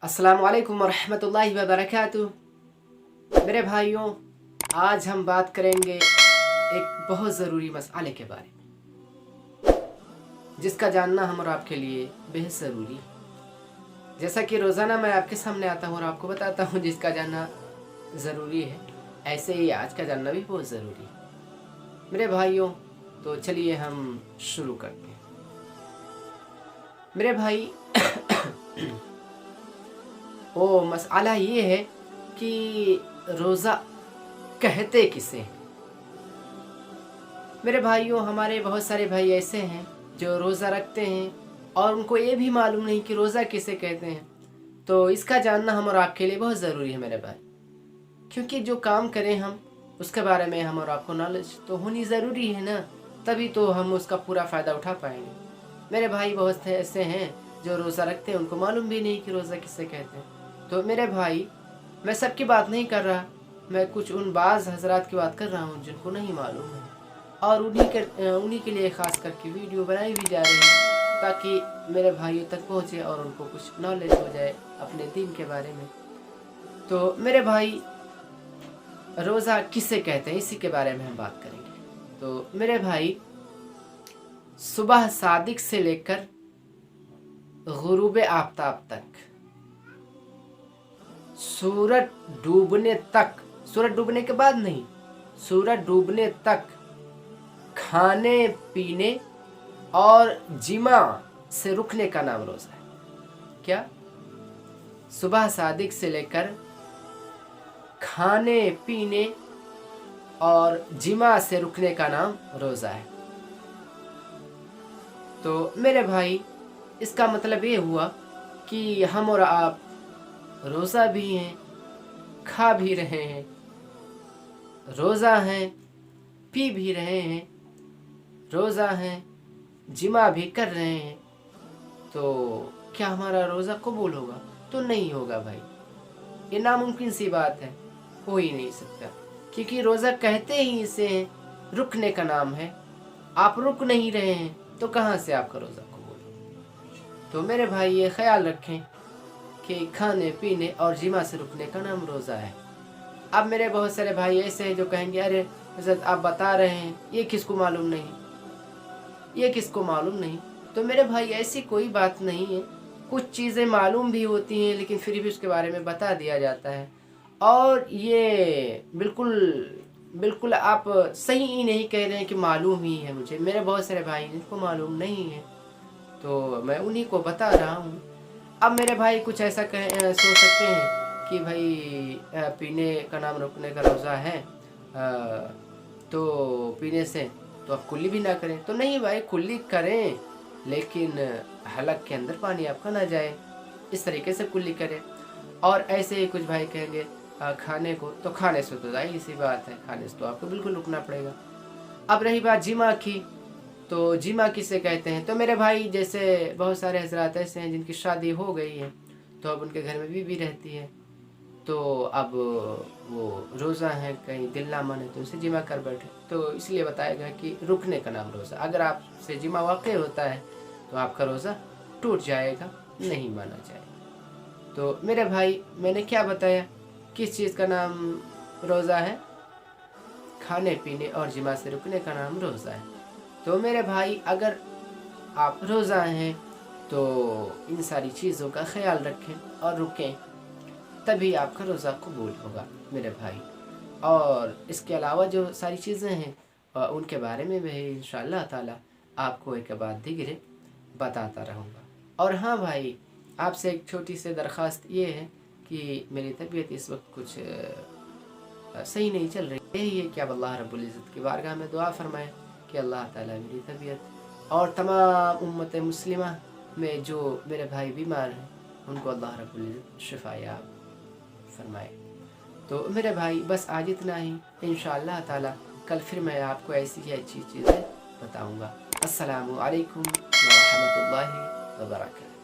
अस्सलाम वालेकुम वरहमतुल्लाहि वबरकातुह। मेरे भाइयों, आज हम बात करेंगे एक बहुत ज़रूरी मसले के बारे में, जिसका जानना हम और आपके लिए बेहद ज़रूरी है। जैसा कि रोज़ाना मैं आपके सामने आता हूँ और आपको बताता हूँ जिसका जानना ज़रूरी है, ऐसे ही आज का जानना भी बहुत ज़रूरी है मेरे भाइयों। तो चलिए हम शुरू करते हैं। मेरे भाई वो मसला ये है कि रोज़ा कहते किसे हैं। मेरे भाइयों, हमारे बहुत सारे भाई ऐसे हैं जो रोज़ा रखते हैं और उनको ये भी मालूम नहीं कि रोज़ा किसे कहते हैं। तो इसका जानना हम और आपके लिए बहुत ज़रूरी है मेरे भाई, क्योंकि जो काम करें हम उसके बारे में हम और आपको नॉलेज तो होनी ज़रूरी है ना, तभी तो हम उसका पूरा फ़ायदा उठा पाएंगे। मेरे भाई बहुत से ऐसे हैं जो रोज़ा रखते हैं, उनको मालूम भी नहीं कि रोज़ा किसे कहते हैं। तो मेरे भाई, मैं सबकी बात नहीं कर रहा, मैं कुछ उन बाज़ हज़रात की बात कर रहा हूँ जिनको नहीं मालूम है, और उन्हीं के लिए ख़ास करके वीडियो बनाई भी जा रही है ताकि मेरे भाइयों तक पहुँचे और उनको कुछ नॉलेज हो जाए अपने दीन के बारे में। तो मेरे भाई, रोज़ा किसे कहते हैं इसी के बारे में हम बात करेंगे। तो मेरे भाई, सुबह सादिक से लेकर गुरूब आफ्ताब तक, सूरज डूबने तक, सूरज डूबने के बाद नहीं, सूरज डूबने तक खाने पीने और जिमा से रुकने का नाम रोज़ा है। क्या? सुबह सादिक से लेकर खाने पीने और जिमा से रुकने का नाम रोज़ा है। तो मेरे भाई, इसका मतलब ये हुआ कि हम और आप रोज़ा भी हैं, खा भी रहे हैं, रोज़ा हैं, पी भी रहे हैं, रोज़ा हैं, जिमा भी कर रहे हैं। तो क्या हमारा रोज़ा कबूल होगा? तो नहीं होगा भाई, ये नामुमकिन सी बात है, हो ही नहीं सकता, क्योंकि रोज़ा कहते ही इसे रुकने का नाम है। आप रुक नहीं रहे हैं तो कहाँ से आपका रोज़ा कबूल होगा? तो मेरे भाई, ये ख्याल रखें कि खाने पीने और जिमा से रुकने का नाम रोज़ा है। अब मेरे बहुत सारे भाई ऐसे हैं जो कहेंगे, अरे हज़रत आप बता रहे हैं, ये किसको मालूम नहीं, ये किसको मालूम नहीं। तो मेरे भाई, ऐसी कोई बात नहीं है, कुछ चीज़ें मालूम भी होती हैं लेकिन फिर भी उसके बारे में बता दिया जाता है। और ये बिल्कुल आप सही ही नहीं कह रहे हैं कि मालूम ही है मुझे। मेरे बहुत सारे भाई जिनको मालूम नहीं है, तो मैं उन्हीं को बता रहा हूँ। अब मेरे भाई कुछ ऐसा सोच सकते हैं कि भाई पीने का नाम रुकने का रोज़ा है, तो पीने से तो आप कुल्ली भी ना करें। तो नहीं भाई, कुल्ली करें लेकिन हलक के अंदर पानी आपका ना जाए, इस तरीके से कुल्ली करें। और ऐसे ही कुछ भाई कहेंगे खाने को, तो खाने से तो जाहिर सी बात है, खाने से तो आपको बिल्कुल रुकना पड़ेगा। अब रही बात जिमा की, तो जिमा किसे कहते हैं? तो मेरे भाई, जैसे बहुत सारे हजरात ऐसे हैं जिनकी शादी हो गई है, तो अब उनके घर में बीवी रहती है, तो अब वो रोज़ा है, कहीं दिल ना माने तो उसे जिमा कर बैठे। तो इसलिए बताया गया कि रुकने का नाम रोज़ा। अगर आपसे जिमा वाक़ई होता है तो आपका रोज़ा टूट जाएगा, नहीं माना जाएगा। तो मेरे भाई, मैंने क्या बताया, किस चीज़ का नाम रोज़ा है? खाने पीने और जिमा से रुकने का नाम रोज़ा है। तो मेरे भाई, अगर आप रोज़ा हैं तो इन सारी चीज़ों का ख्याल रखें और रुकें, तभी आपका रोज़ा कबूल होगा मेरे भाई। और इसके अलावा जो सारी चीज़ें हैं उनके बारे में भी इंशाअल्लाह ताला आपको एक बाद दिगरे बताता रहूँगा। और हाँ भाई, आपसे एक छोटी सी दरख्वास्त ये है कि मेरी तबीयत इस वक्त कुछ सही नहीं चल रही है। यही है कि अब अल्लाह रब्बुल इज़्ज़त की बारगाह में दुआ फरमाएं कि अल्लाह ताला मेरी तबीयत और तमाम उम्मत मुस्लिमा में जो मेरे भाई बीमार हैं उनको अल्लाह रब्बुल इज़्ज़त शिफायाब फरमाए। तो मेरे भाई, बस आज इतना ही। इंशाअल्लाह ताला कल फिर मैं आपको ऐसी ही अच्छी चीज़ें बताऊँगा। अस्सलामु अलैकुम व रहमतुल्लाहि व बरकातहू।